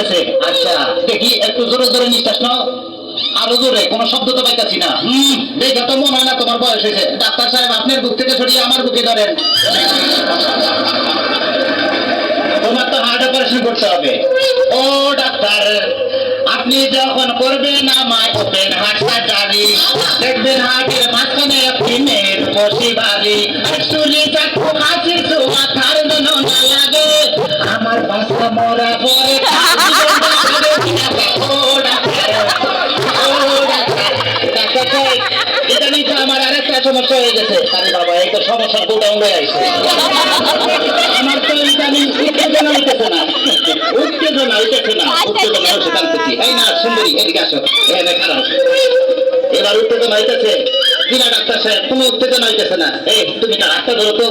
হইতেছে। আচ্ছা দেখি একটু জোরে জোরে নিঃশ্বাস নাও, আরো জোরে, কোনো শব্দ তো পাইতাছি না। দেখে তো মনে হয় না তোমার বয়স হয়েছে। ডাক্তার সাহেব আপনার বুক থেকে সরিয়ে আমার বুকে ধরেন। তোমার তো হার্ট অপারেশন করতে হবে। ও ডাক্তার, আপনি যখন করবেন আমায় ওপেন হার্ট সার্জারি, দেখবেন হার্টের মাঝখানে একটি মেয়ের বসি বাড়ি, চুলি চাকু হাসির তো মাথার জন্য না লাগে, আমার বাচ্চা মরা পরে ইদানিং তো আমার আরেকটা সমস্যা হয়ে গেছে। আরে বাবা, এই তো সমস্যার গোটা উড়ে আসছে। আমার তো ইদানিং উত্তেজনা হইতেছে না, উত্তেজনা হইতেছে না, উত্তেজনা হচ্ছে কাঁদতেছি। এই না সুন্দরী, এদিকে আসো, এখানে খারাপ। এবার উত্তেজনা হইতেছে কিনা ডাক্তার সাহেব? কোনো উত্তেজনা হইতেছে না। এই তুমি না রাস্তা ধরো তো।